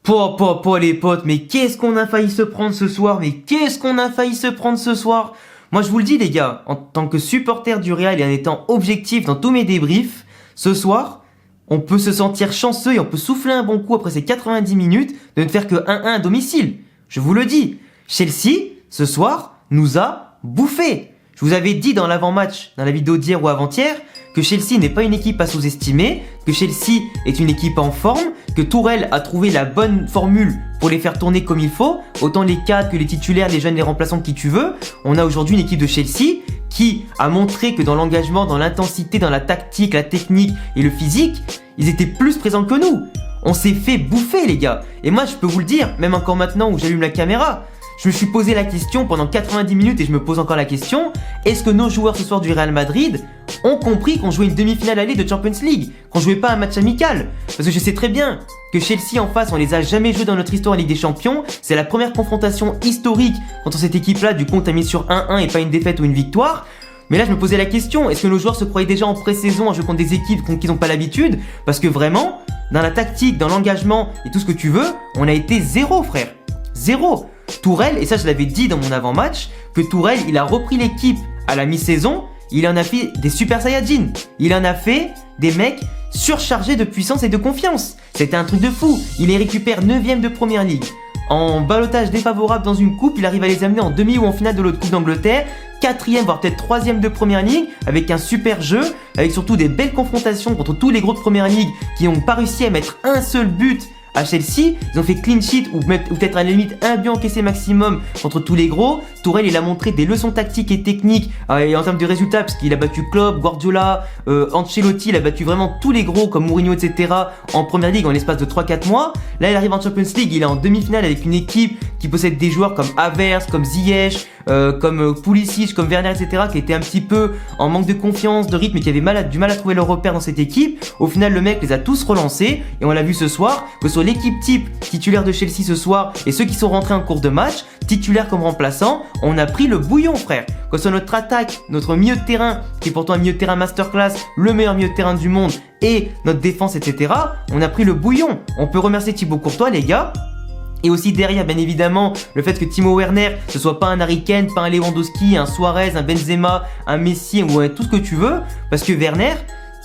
Les potes, mais qu'est-ce qu'on a failli se prendre ce soir? Moi je vous le dis les gars, en tant que supporter du Real et en étant objectif dans tous mes débriefs, ce soir, on peut se sentir chanceux et on peut souffler un bon coup après ces 90 minutes de ne faire que 1-1 à domicile. Je vous le dis, Chelsea, ce soir, nous a bouffé. Je vous avais dit dans l'avant-match, dans la vidéo d'hier ou avant-hier, que Chelsea n'est pas une équipe à sous-estimer, que Chelsea est une équipe en forme, que Tourelle a trouvé la bonne formule pour les faire tourner comme il faut, autant les cadres que les titulaires, les jeunes, les remplaçants, qui tu veux. On a aujourd'hui une équipe de Chelsea qui a montré que dans l'engagement, dans l'intensité, dans la tactique, la technique et le physique, ils étaient plus présents que nous. On s'est fait bouffer les gars. Et moi je peux vous le dire, même encore maintenant où j'allume la caméra, je me suis posé la question pendant 90 minutes et je me pose encore la question, est-ce que nos joueurs ce soir du Real Madrid ont compris qu'on jouait une demi-finale aller de Champions League, qu'on jouait pas un match amical? Parce que je sais très bien que Chelsea en face, on les a jamais joués dans notre histoire en Ligue des Champions, c'est la première confrontation historique contre cette équipe-là, du coup on t'a mis sur 1-1 et pas une défaite ou une victoire. Mais là je me posais la question, est-ce que nos joueurs se croyaient déjà en pré-saison à jouer contre des équipes contre qui ils n'ont pas l'habitude? Parce que vraiment, dans la tactique, dans l'engagement et tout ce que tu veux, on a été zéro frère, zéro. Tourelle, et ça je l'avais dit dans mon avant-match, que Tourelle il a repris l'équipe à la mi-saison, il en a fait des Super Saiyajin, il en a fait des mecs surchargés de puissance et de confiance. C'était un truc de fou, il les récupère 9ème de Première Ligue. En ballottage défavorable dans une coupe, il arrive à les amener en demi ou en finale de l'autre coupe d'Angleterre, 4ème voire peut-être 3ème de Première Ligue, avec un super jeu, avec surtout des belles confrontations contre tous les gros de Première Ligue qui n'ont pas réussi à mettre un seul but à Chelsea. Ils ont fait clean sheet ou peut-être à la limite un but encaissé maximum contre tous les gros. Tourelle il a montré des leçons tactiques et techniques et en termes de résultats parce qu'il a battu Klopp, Guardiola, Ancelotti, il a battu vraiment tous les gros comme Mourinho etc. en Première Ligue en l'espace de 3-4 mois. Là il arrive en Champions League, il est en demi-finale avec une équipe qui possède des joueurs comme Havertz, comme Ziyech, comme Pulisic, comme Werner etc. qui étaient un petit peu en manque de confiance, de rythme et qui avaient du mal à trouver leur repère dans cette équipe. Au final le mec les a tous relancés et on l'a vu ce soir que sur l'équipe type titulaire de Chelsea ce soir et ceux qui sont rentrés en cours de match, titulaires comme remplaçants, on a pris le bouillon frère. Que ce soit notre attaque, notre milieu de terrain, qui est pourtant un milieu de terrain masterclass, le meilleur milieu de terrain du monde, et notre défense etc. On a pris le bouillon. On peut remercier Thibaut Courtois les gars. Et aussi derrière, bien évidemment, le fait que Timo Werner, ce soit pas un Harry Kane, pas un Lewandowski, un Suarez, un Benzema, un Messi ou tout ce que tu veux, parce que Werner,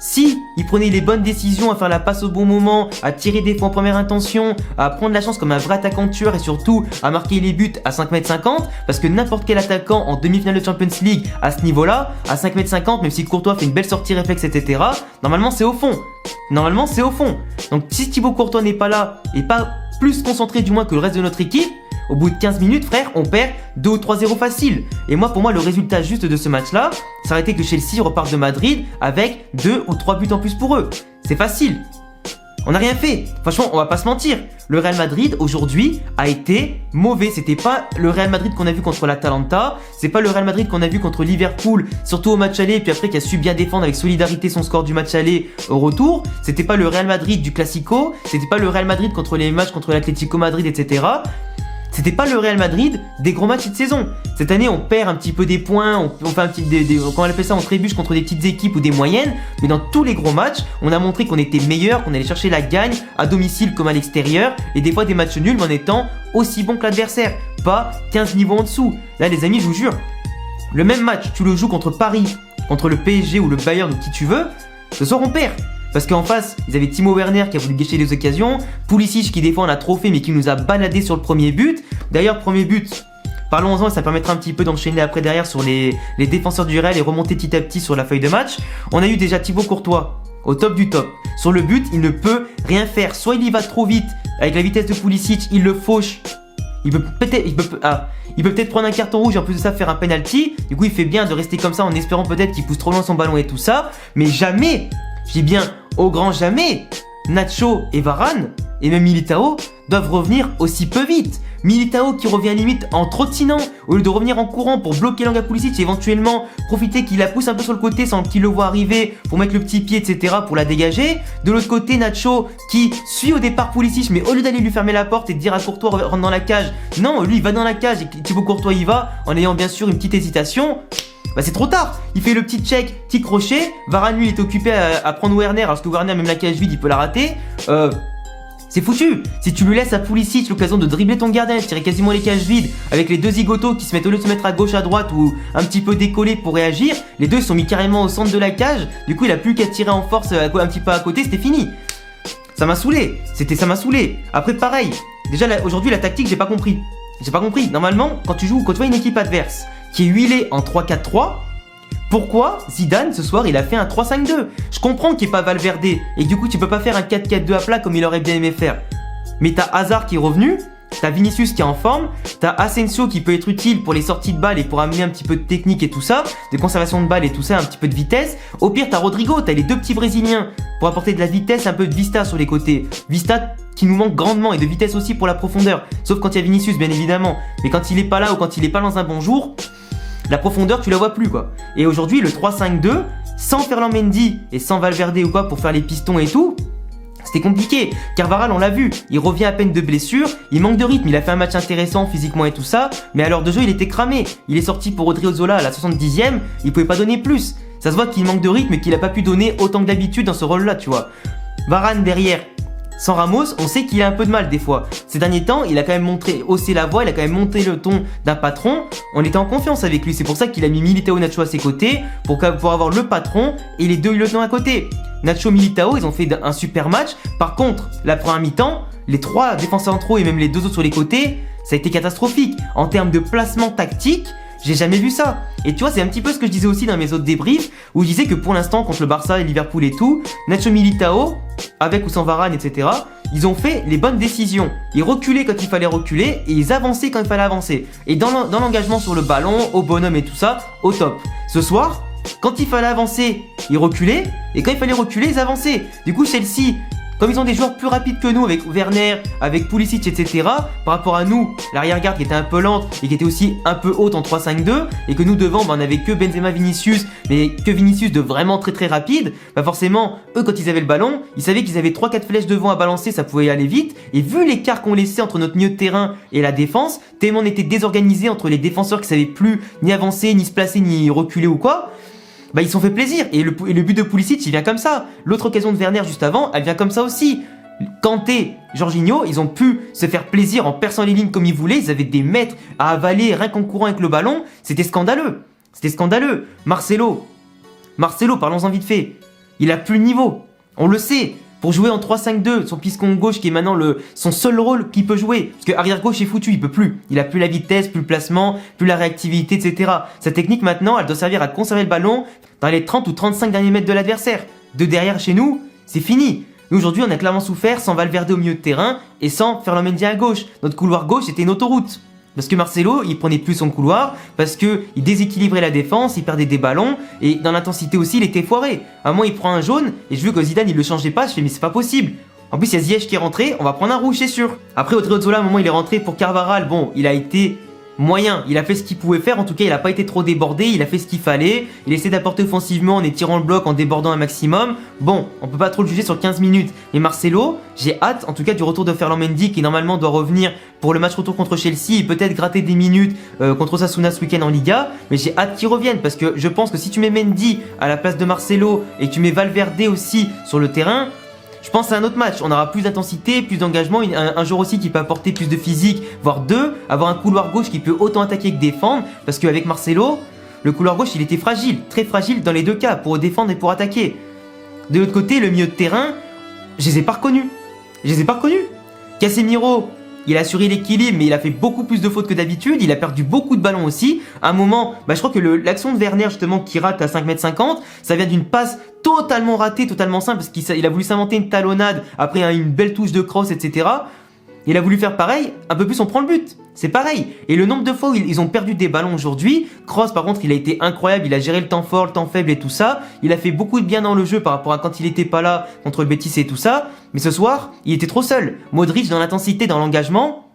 si il prenait les bonnes décisions, à faire la passe au bon moment, à tirer des fois en première intention, à prendre la chance comme un vrai attaquant tueur et surtout à marquer les buts à 5,50 m, parce que n'importe quel attaquant en demi-finale de Champions League à ce niveau-là, à 5,50 m, même si Courtois fait une belle sortie réflexe, etc., normalement c'est au fond. Donc si Thibaut Courtois n'est pas là et pas plus concentré du moins que le reste de notre équipe, au bout de 15 minutes, frère, on perd 2 ou 3-0 facile. Et moi, pour moi, le résultat juste de ce match-là, ça aurait été que Chelsea repart de Madrid avec 2 ou 3 buts en plus pour eux. C'est facile. On n'a rien fait. Franchement, on va pas se mentir. Le Real Madrid, aujourd'hui, a été mauvais. C'était pas le Real Madrid qu'on a vu contre l'Atalanta. C'est pas le Real Madrid qu'on a vu contre Liverpool, surtout au match aller, et puis après qui a su bien défendre avec solidarité son score du match aller au retour. C'était pas le Real Madrid du Classico. C'était pas le Real Madrid contre les matchs contre l'Atlético Madrid, etc. C'était pas le Real Madrid des gros matchs de saison. Cette année, on perd un petit peu des points, on fait un petit, comment on appelle ça, on trébuche contre des petites équipes ou des moyennes. Mais dans tous les gros matchs, on a montré qu'on était meilleur, qu'on allait chercher la gagne à domicile comme à l'extérieur. Et des fois des matchs nuls, mais en étant aussi bon que l'adversaire. Pas 15 niveaux en dessous. Là, les amis, je vous jure, le même match, tu le joues contre Paris, contre le PSG ou le Bayern ou qui tu veux, ce soir on perd. Parce qu'en face, ils avaient Timo Werner qui a voulu gâcher les occasions, Pulisic qui des fois on a trop fait mais qui nous a baladé sur le premier but. D'ailleurs, premier but, parlons-en et ça permettra un petit peu d'enchaîner après derrière sur les défenseurs du Real et remonter petit à petit sur la feuille de match. On a eu déjà Thibaut Courtois au top du top. Sur le but, il ne peut rien faire. Soit il y va trop vite, avec la vitesse de Pulisic, il le fauche. Il peut peut-être prendre un carton rouge et en plus de ça faire un penalty. Du coup, il fait bien de rester comme ça en espérant peut-être qu'il pousse trop loin son ballon et tout ça. Mais jamais, je dis bien au grand jamais, Nacho et Varane et même Militao doivent revenir aussi peu vite. Militao qui revient limite en trottinant au lieu de revenir en courant pour bloquer l'angle à Pulisic et éventuellement profiter qu'il la pousse un peu sur le côté sans qu'il le voit arriver pour mettre le petit pied etc pour la dégager. De l'autre côté Nacho qui suit au départ Pulisic mais au lieu d'aller lui fermer la porte et de dire à Courtois rentre dans la cage, non lui il va dans la cage et Thibaut Courtois y va en ayant bien sûr une petite hésitation. Bah c'est trop tard, il fait le petit check, petit crochet, Varane lui il est occupé à prendre Werner alors que Werner même la cage vide il peut la rater. c'est foutu. Si tu lui laisses à Pulisic l'occasion de dribbler ton gardien, de tirer quasiment les cages vides, avec les deux zigotos qui se mettent, au lieu de se mettre à gauche, à droite ou un petit peu décollés pour réagir, les deux sont mis carrément au centre de la cage. Du coup, il a plus qu'à tirer en force un petit peu à côté, c'était fini. Ça m'a saoulé. Ça m'a saoulé. Après, pareil. Déjà, aujourd'hui, la tactique, j'ai pas compris. Normalement, quand tu vois une équipe adverse qui est huilée en 3-4-3, pourquoi Zidane, ce soir, il a fait un 3-5-2? Je comprends qu'il n'y ait pas Valverde et que du coup, tu peux pas faire un 4-4-2 à plat comme il aurait bien aimé faire. Mais t'as Hazard qui est revenu, t'as Vinicius qui est en forme, t'as Asensio qui peut être utile pour les sorties de balles et pour amener un petit peu de technique et tout ça, de conservation de balles et tout ça, un petit peu de vitesse. Au pire, t'as Rodrigo, t'as les deux petits Brésiliens pour apporter de la vitesse, un peu de vista sur les côtés. Vista qui nous manque grandement et de vitesse aussi pour la profondeur. Sauf quand il y a Vinicius, bien évidemment. Mais quand il est pas là ou quand il est pas dans un bon jour, la profondeur, tu la vois plus, quoi. Et aujourd'hui, le 3-5-2, sans Ferland Mendy et sans Valverde ou quoi pour faire les pistons et tout, c'était compliqué. Carvajal, on l'a vu, il revient à peine de blessure, il manque de rythme, il a fait un match intéressant physiquement et tout ça, mais à l'heure de jeu, il était cramé. Il est sorti pour Odriozola à la 70e, il pouvait pas donner plus. Ça se voit qu'il manque de rythme et qu'il a pas pu donner autant que d'habitude dans ce rôle-là, tu vois. Varane derrière. Sans Ramos, on sait qu'il a un peu de mal des fois. Ces derniers temps, il a quand même haussé la voix, il a quand même monté le ton d'un patron. On était en confiance avec lui, c'est pour ça qu'il a mis Militao Nacho à ses côtés, pour avoir le patron et les deux lieutenants à côté. Nacho, Militao, ils ont fait un super match. Par contre, la première mi-temps, les trois défenseurs centraux et même les deux autres sur les côtés, ça a été catastrophique. En termes de placement tactique, j'ai jamais vu ça. Et tu vois, c'est un petit peu ce que je disais aussi dans mes autres débriefs, où je disais que pour l'instant, contre le Barça et Liverpool et tout, Nacho, Militao, avec ou sans Varane, etc., ils ont fait les bonnes décisions. Ils reculaient quand il fallait reculer et ils avançaient quand il fallait avancer. Et dans l'engagement sur le ballon, au bonhomme et tout ça, au top. Ce soir, quand il fallait avancer, ils reculaient, et quand il fallait reculer, ils avançaient. Du coup, Chelsea, comme ils ont des joueurs plus rapides que nous, avec Werner, avec Pulisic, etc., par rapport à nous, l'arrière-garde qui était un peu lente et qui était aussi un peu haute en 3-5-2, et que nous devant, on avait que Benzema, Vinicius, mais que Vinicius de vraiment très très rapide, bah forcément, eux quand ils avaient le ballon, ils savaient qu'ils avaient 3-4 flèches devant à balancer, ça pouvait aller vite, et vu l'écart qu'on laissait entre notre milieu de terrain et la défense, tellement on était désorganisé entre les défenseurs qui savaient plus ni avancer, ni se placer, ni reculer ou quoi, bah ils se sont fait plaisir. Et le but de Pulisic, il vient comme ça. L'autre occasion de Werner juste avant, elle vient comme ça aussi. Kanté, Jorginho, ils ont pu se faire plaisir en perçant les lignes comme ils voulaient. Ils avaient des mètres à avaler rien qu'en courant avec le ballon. C'était scandaleux. Marcelo, parlons-en vite fait. Il a plus le niveau. On le sait. Pour jouer en 3-5-2, son piston gauche qui est maintenant son seul rôle qu'il peut jouer. Parce que arrière gauche est foutu, il peut plus. Il a plus la vitesse, plus le placement, plus la réactivité, etc. Sa technique maintenant, elle doit servir à conserver le ballon dans les 30 ou 35 derniers mètres de l'adversaire. De derrière chez nous, c'est fini. Nous aujourd'hui, on a clairement souffert sans Valverde au milieu de terrain et sans Ferland Mendy à gauche. Notre couloir gauche était une autoroute. Parce que Marcelo, il prenait plus son couloir, parce que il déséquilibrait la défense, il perdait des ballons, et dans l'intensité aussi, il était foiré. À un moment, il prend un jaune, et je veux que Zidane, il le changeait pas, je fais, mais c'est pas possible. En plus, il y a Ziyech qui est rentré, on va prendre un rouge, c'est sûr. Après, Odriozola, à un moment, il est rentré pour Carvajal, bon, il a été moyen, il a fait ce qu'il pouvait faire, en tout cas, il a pas été trop débordé, il a fait ce qu'il fallait, il essaie d'apporter offensivement en étirant le bloc, en débordant un maximum. Bon, on peut pas trop le juger sur 15 minutes. Mais Marcelo, j'ai hâte, en tout cas, du retour de Ferland Mendy, qui normalement doit revenir pour le match retour contre Chelsea et peut-être gratter des minutes contre Osasuna ce week-end en Liga. Mais j'ai hâte qu'il revienne, parce que je pense que si tu mets Mendy à la place de Marcelo et que tu mets Valverde aussi sur le terrain, je pense à un autre match, on aura plus d'intensité, plus d'engagement, un joueur aussi qui peut apporter plus de physique, voire deux, avoir un couloir gauche qui peut autant attaquer que défendre, parce qu'avec Marcelo, le couloir gauche il était fragile, très fragile dans les deux cas, pour défendre et pour attaquer. De l'autre côté, le milieu de terrain, je les ai pas reconnus. Casemiro, il a assuré l'équilibre, mais il a fait beaucoup plus de fautes que d'habitude, il a perdu beaucoup de ballons aussi. À un moment, je crois que l'action de Werner justement qui rate à 5,50 m, ça vient d'une passe totalement ratée, totalement simple, parce qu'il a voulu s'inventer une talonnade, après une belle touche de cross, etc. Il a voulu faire pareil, un peu plus on prend le but. C'est pareil. Et le nombre de fois où ils ont perdu des ballons aujourd'hui, Kroos par contre il a été incroyable, il a géré le temps fort, le temps faible et tout ça. Il a fait beaucoup de bien dans le jeu par rapport à quand il était pas là contre le Betis et tout ça. Mais ce soir, il était trop seul. Modric dans l'intensité, dans l'engagement,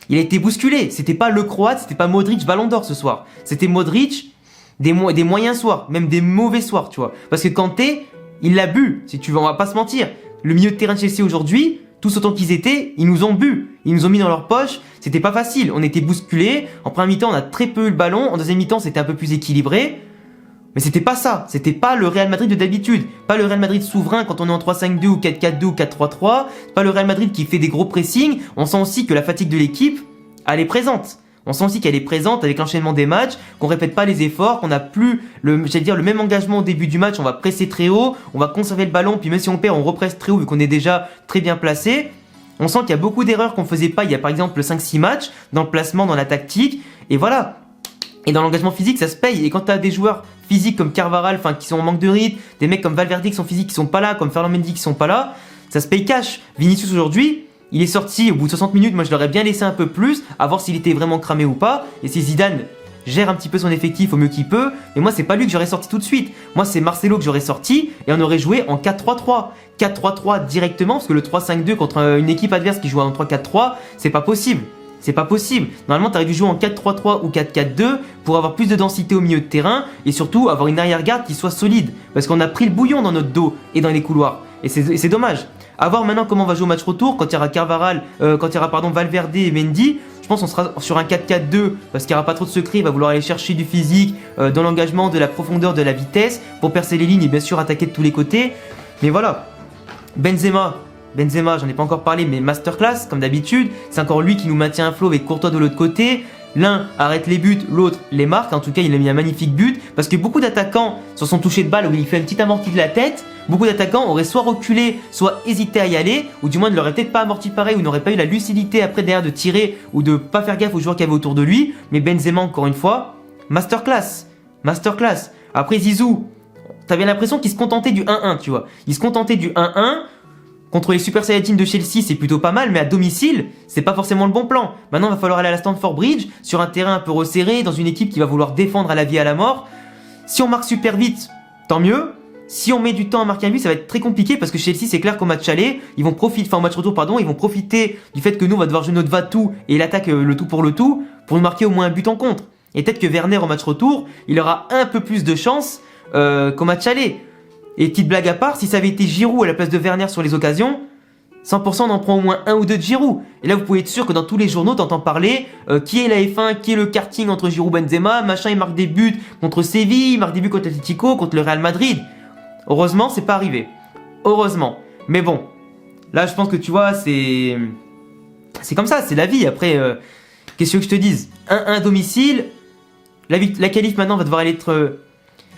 il a été bousculé. C'était pas le Croate, c'était pas Modric Ballon d'Or ce soir. C'était Modric des moyens soirs, même des mauvais soirs, tu vois. Parce que Kanté, il l'a bu, si tu veux, on va pas se mentir. Le milieu de terrain de Chelsea aujourd'hui, tous autant qu'ils étaient, ils nous ont bu. Ils nous ont mis dans leur poche. C'était pas facile. On était bousculés. En première mi-temps, on a très peu eu le ballon. En deuxième mi-temps, c'était un peu plus équilibré. Mais c'était pas ça, c'était pas le Real Madrid de d'habitude, pas le Real Madrid souverain quand on est en 3-5-2 ou 4-4-2 ou 4-3-3, pas le Real Madrid qui fait des gros pressings. On sent aussi que la fatigue de l'équipe, elle est présente. On sent aussi qu'elle est présente avec l'enchaînement des matchs, qu'on répète pas les efforts, qu'on n'a plus le même engagement au début du match. On va presser très haut, on va conserver le ballon, puis même si on perd, on represse très haut vu qu'on est déjà très bien placé. On sent qu'il y a beaucoup d'erreurs qu'on faisait pas il y a par exemple 5-6 matchs, dans le placement, dans la tactique, et voilà. Et dans l'engagement physique, ça se paye. Et quand tu as des joueurs physiques comme Carvajal, qui sont en manque de rythme, des mecs comme Valverde qui sont physiques, qui sont pas là, comme Ferland Mendy qui sont pas là, ça se paye cash. Vinicius aujourd'hui, il est sorti au bout de 60 minutes, moi je l'aurais bien laissé un peu plus, à voir s'il était vraiment cramé ou pas. Et si Zidane gère un petit peu son effectif au mieux qu'il peut, mais moi c'est pas lui que j'aurais sorti tout de suite. Moi c'est Marcelo que j'aurais sorti et on aurait joué en 4-3-3. 4-3-3 directement, parce que le 3-5-2 contre une équipe adverse qui joue en 3-4-3, c'est pas possible. C'est pas possible. Normalement, tu aurais dû jouer en 4-3-3 ou 4-4-2 pour avoir plus de densité au milieu de terrain et surtout avoir une arrière-garde qui soit solide. Parce qu'on a pris le bouillon dans notre dos et dans les couloirs. Et c'est dommage. À voir maintenant comment on va jouer au match retour quand il y aura Valverde et Mendy. Je pense qu'on sera sur un 4-4-2 parce qu'il n'y aura pas trop de secrets. Il va vouloir aller chercher du physique, dans l'engagement, de la profondeur, de la vitesse pour percer les lignes et bien sûr attaquer de tous les côtés. Mais voilà. Benzema, j'en ai pas encore parlé, mais masterclass, comme d'habitude. C'est encore lui qui nous maintient un flow avec Courtois de l'autre côté. L'un arrête les buts, l'autre les marque. En tout cas, il a mis un magnifique but. Parce que beaucoup d'attaquants, sur son toucher de balle où il fait un petit amorti de la tête, beaucoup d'attaquants auraient soit reculé, soit hésité à y aller, ou du moins ne l'auraient peut-être pas amorti pareil, ou n'auraient pas eu la lucidité après derrière de tirer, ou de pas faire gaffe aux joueurs qu'il y avait autour de lui. Mais Benzema, encore une fois, masterclass. Après Zizou, t'avais l'impression qu'il se contentait du 1-1, tu vois. Il se contentait du 1-1. Contre les Super Saiyajins de Chelsea, c'est plutôt pas mal, mais à domicile, c'est pas forcément le bon plan. Maintenant, il va falloir aller à la Stamford Bridge, sur un terrain un peu resserré, dans une équipe qui va vouloir défendre à la vie et à la mort. Si on marque super vite, tant mieux. Si on met du temps à marquer un but, ça va être très compliqué parce que Chelsea, c'est clair qu'au match aller, au match retour, ils vont profiter du fait que nous, on va devoir jouer notre va-tout et il attaque le tout pour nous marquer au moins un but en contre. Et peut-être que Werner, au match retour, il aura un peu plus de chance qu'au match aller. Et petite blague à part, si ça avait été Giroud à la place de Werner sur les occasions, 100% on en prend au moins un ou deux de Giroud. Et là vous pouvez être sûr que dans tous les journaux t'entends parler qui est la F1, qui est le karting entre Giroud et Benzema, machin il marque des buts contre Séville, il marque des buts contre Atletico, contre le Real Madrid. Heureusement c'est pas arrivé. Heureusement. Mais bon, là je pense que tu vois c'est comme ça, c'est la vie. Après, qu'est-ce que je te dise, 1-1 domicile, la qualif maintenant va devoir aller être...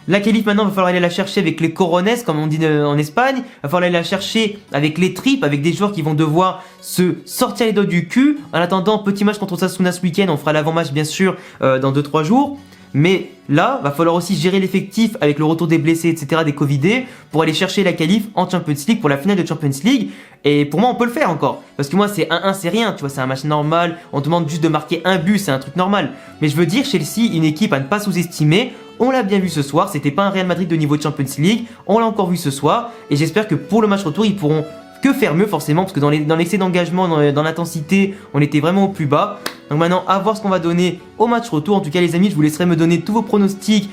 La qualif maintenant, il va falloir aller la chercher avec les corones, comme on dit en Espagne. Il va falloir aller la chercher avec les tripes, avec des joueurs qui vont devoir se sortir les doigts du cul. En attendant, petit match contre Osasuna ce week-end. On fera l'avant-match, bien sûr, dans 2-3 jours. Mais là, va falloir aussi gérer l'effectif avec le retour des blessés, etc., des Covidés, pour aller chercher la qualif en Champions League, pour la finale de Champions League. Et pour moi, on peut le faire encore. Parce que moi, c'est 1-1, c'est rien, tu vois, c'est un match normal. On demande juste de marquer un but, c'est un truc normal. Mais je veux dire, Chelsea, une équipe à ne pas sous-estimer. On l'a bien vu ce soir, c'était pas un Real Madrid de niveau de Champions League, on l'a encore vu ce soir, et j'espère que pour le match retour, ils pourront que faire mieux forcément, parce que dans l'excès d'engagement, dans l'intensité, on était vraiment au plus bas. Donc maintenant, à voir ce qu'on va donner au match retour. En tout cas les amis, je vous laisserai me donner tous vos pronostics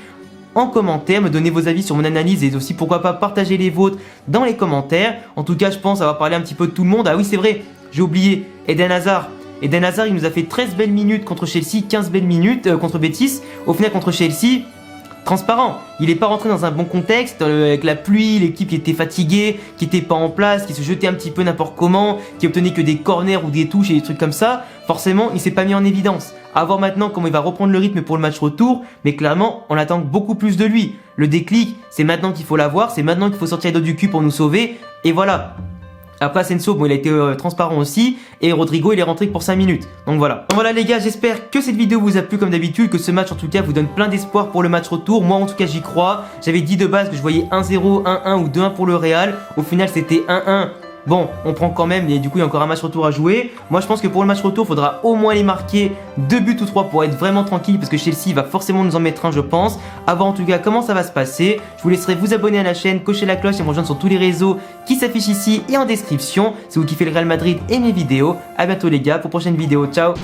en commentaire, me donner vos avis sur mon analyse et aussi pourquoi pas partager les vôtres dans les commentaires. En tout cas, je pense avoir parlé un petit peu de tout le monde. Ah oui, c'est vrai, j'ai oublié, Eden Hazard, il nous a fait 13 belles minutes contre Chelsea, 15 belles minutes contre Betis. Au final, contre Chelsea, transparent, il n'est pas rentré dans un bon contexte, avec la pluie, l'équipe qui était fatiguée, qui était pas en place, qui se jetait un petit peu n'importe comment, qui obtenait que des corners ou des touches et des trucs comme ça. Forcément, il s'est pas mis en évidence. À voir maintenant comment il va reprendre le rythme pour le match retour, mais clairement, on attend beaucoup plus de lui. Le déclic, c'est maintenant qu'il faut l'avoir, c'est maintenant qu'il faut sortir les doigts du cul pour nous sauver, et voilà. Après Asensio, bon, il a été transparent aussi. Et Rodrigo, il est rentré pour 5 minutes. Donc voilà. Donc voilà les gars, j'espère que cette vidéo vous a plu comme d'habitude. Que ce match en tout cas vous donne plein d'espoir pour le match retour. Moi en tout cas j'y crois. J'avais dit de base que je voyais 1-0, 1-1 ou 2-1 pour le Real. Au final c'était 1-1. Bon, on prend quand même, et du coup il y a encore un match retour à jouer. Moi je pense que pour le match retour, il faudra au moins les marquer 2 buts ou 3 pour être vraiment tranquille, parce que Chelsea va forcément nous en mettre un, je pense. À voir en tout cas comment ça va se passer. Je vous laisserai vous abonner à la chaîne, cocher la cloche et me rejoindre sur tous les réseaux qui s'affichent ici et en description. Si vous kiffez le Real Madrid et mes vidéos, à bientôt les gars pour prochaine vidéo. Ciao.